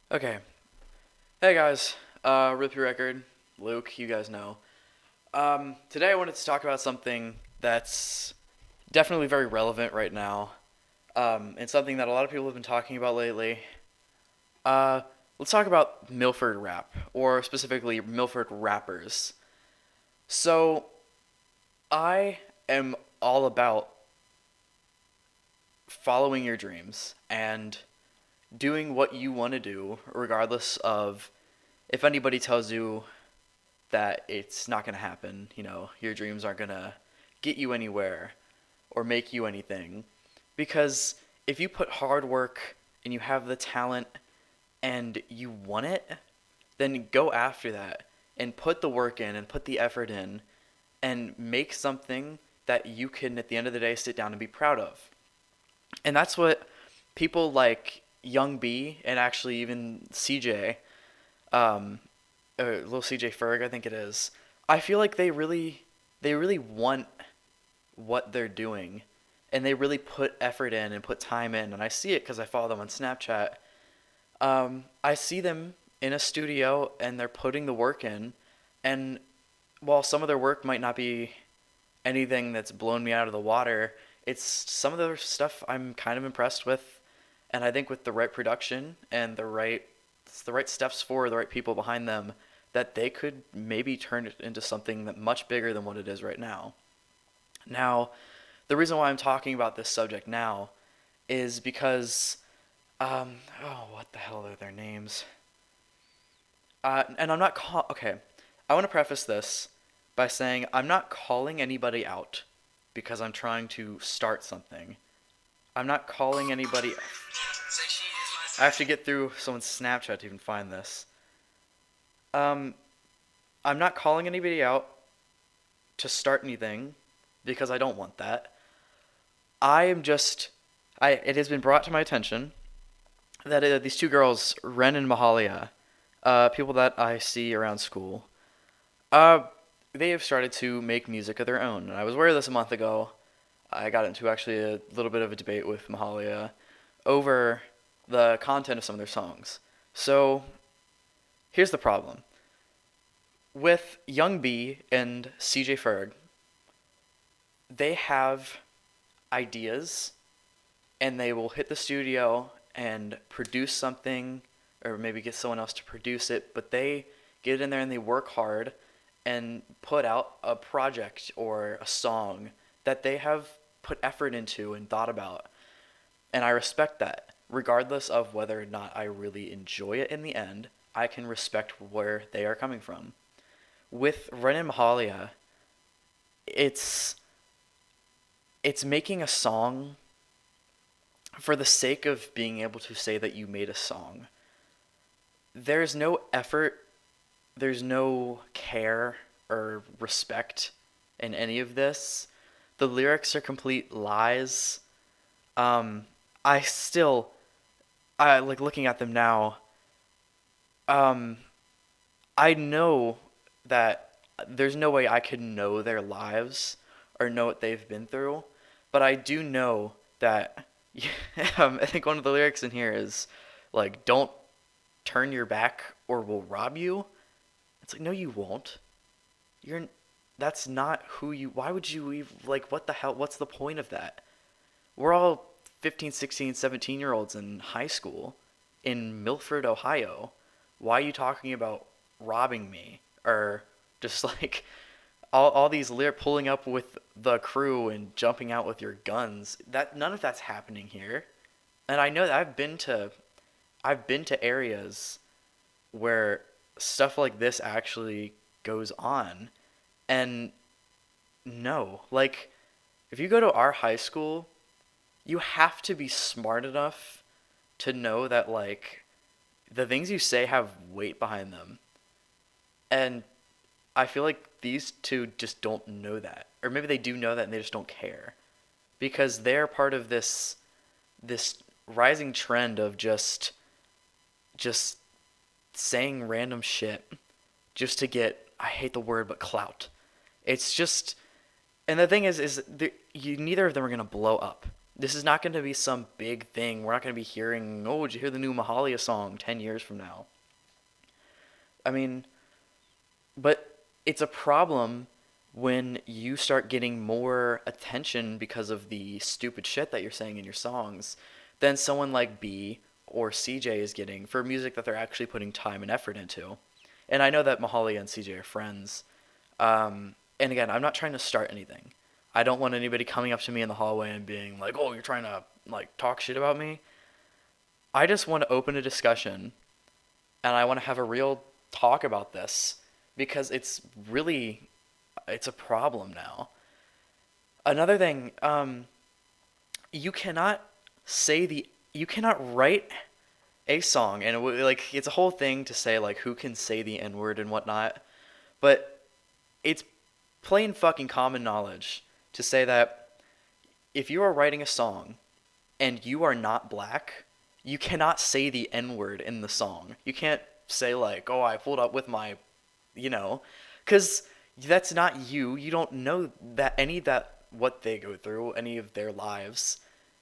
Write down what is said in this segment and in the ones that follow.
Okay. Hey guys, Rip Your Record, Luke, you guys know. Today I wanted to talk about something that's definitely very relevant right now, and something that a lot of people have been talking about lately. Uh, let's talk about Milford rap, or specifically Milford rappers. So, I am all about following your dreams and doing what you want to do, regardless of if anybody tells you that it's not going to happen. Your dreams aren't going to get you anywhere or make you anything. Because if you put hard work and you have the talent and you want it, then go after that and put the work in and put the effort in and make something that you can, at the end of the day, sit down and be proud of. And that's what people like Young B and actually even CJ, um, or little CJ Ferg, I think it is. I feel like they really want what they're doing, and they really put effort in and put time in. And I see it because I follow them on Snapchat. I see them in a studio, and they're putting the work in. And while some of their work might not be anything that's blown me out of the water, it's some of the stuff I'm kind of impressed with. And I think with the right production and the right steps forward, the right people behind them, that they could maybe turn it into something that much bigger than what it is right now. Now, the reason why I'm talking about this subject now is because, what the hell are their names? And I'm not okay. I want to preface this by saying I'm not calling anybody out because I'm trying to start something. I'm not calling anybody. I have to get through someone's Snapchat to even find this. Um, I'm not calling anybody out to start anything because I don't want that. I am just. It has been brought to my attention that these two girls, Ren and Mahalia, people that I see around school, uh, they have started to make music of their own. And I was aware of this a month ago. I got into actually a little bit of a debate with Mahalia over the content of some of their songs. So here's the problem. With Young B and CJ Ferg, they have ideas and they will hit the studio and produce something or maybe get someone else to produce it, but they get in there and they work hard and put out a project or a song that they have put effort into and thought about. And I respect that. Regardless of whether or not I really enjoy it in the end, I can respect where they are coming from. With Ren and Mahalia, it's it's making a song for the sake of being able to say that you made a song. There's no effort, there's no care or respect in any of this. The lyrics are complete lies. Um, I still, I like looking at them now. Um, I know that there's no way I could know their lives or know what they've been through, but I do know that. I think one of the lyrics in here is like, "Don't turn your back or we'll rob you." It's like, no, you won't. You're. That's not who you. Why would you even like? What the hell? What's the point of that? We're all 15, 16, 17-year-olds in high school in Milford, Ohio. Why are you talking about robbing me? Or just like all these pulling up with the crew and jumping out with your guns. That none of that's happening here. And I know that I've been to areas where stuff like this actually goes on. And no, like if you go to our high school, you have to be smart enough to know that like the things you say have weight behind them. And I feel like these two just don't know that. Or maybe they do know that and they just don't care. Because they're part of this rising trend of just saying random shit just to get, I hate the word, but clout. It's just, and the thing is neither of them are gonna blow up. This is not going to be some big thing. We're not going to be hearing, oh, did you hear the new Mahalia song 10 years from now? I mean, but it's a problem when you start getting more attention because of the stupid shit that you're saying in your songs than someone like B or CJ is getting for music that they're actually putting time and effort into. And I know that Mahalia and CJ are friends. And again, I'm not trying to start anything. I don't want anybody coming up to me in the hallway and being like, "Oh, you're trying to like talk shit about me." I just want to open a discussion and I want to have a real talk about this because it's a problem now. Another thing, you cannot you cannot write a song and like it's a whole thing to say like who can say the N word and whatnot, but it's plain fucking common knowledge to say that if you are writing a song and you are not black, you cannot say the N word in the song. You can't say like, "Oh, I pulled up with my," you know, because that's not you. You don't know that any of that what they go through, any of their lives,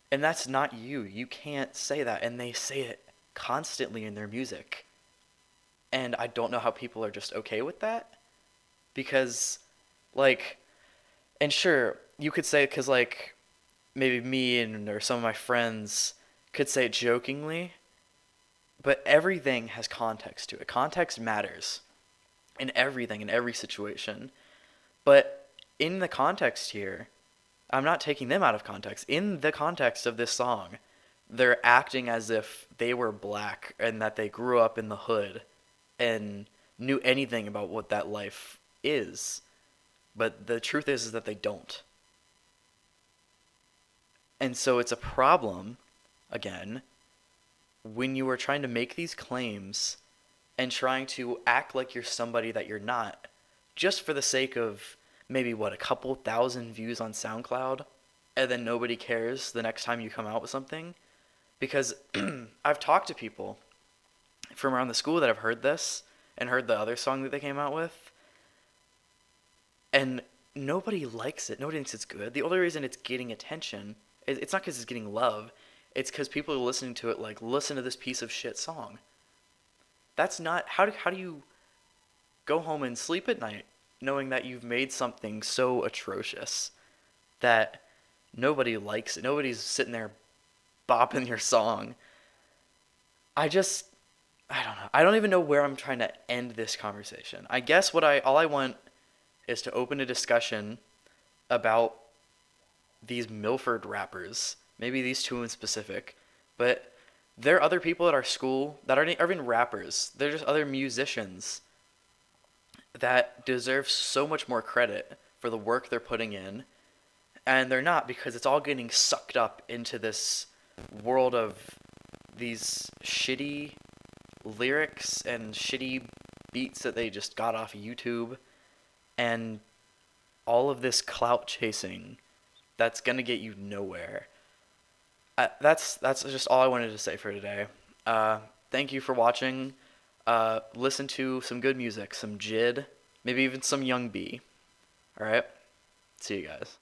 and that's not you. You can't say that, and they say it constantly in their music. And I don't know how people are just okay with that because, like, and sure, you could say because like maybe me and or some of my friends could say it jokingly, but everything has context to it. Context matters in everything, in every situation. But in the context here, I'm not taking them out of context. In the context of this song, they're acting as if they were black and that they grew up in the hood and knew anything about what that life is. But the truth is that they don't. And so it's a problem, again, when you are trying to make these claims and trying to act like you're somebody that you're not, just for the sake of maybe what, a couple thousand views on SoundCloud, and then nobody cares the next time you come out with something. Because I've talked to people from around the school that have heard this and heard the other song that they came out with, and nobody likes it. Nobody thinks it's good. The only reason it's getting attention, it's not because it's getting love. It's because people are listening to it like, listen to this piece of shit song. That's not, how do you go home and sleep at night knowing that you've made something so atrocious that nobody likes it? Nobody's sitting there bopping your song. I don't know. I don't even know where I'm trying to end this conversation. I guess all I want is to open a discussion about these Milford rappers, maybe these two in specific, but there are other people at our school that aren't even rappers. They're just other musicians that deserve so much more credit for the work they're putting in, and they're not because it's all getting sucked up into this world of these shitty lyrics and shitty beats that they just got off YouTube and all of this clout chasing that's going to get you nowhere. That's just all I wanted to say for today. Thank you for watching. Listen to some good music, some Jid, maybe even some Young B. All right? See you guys.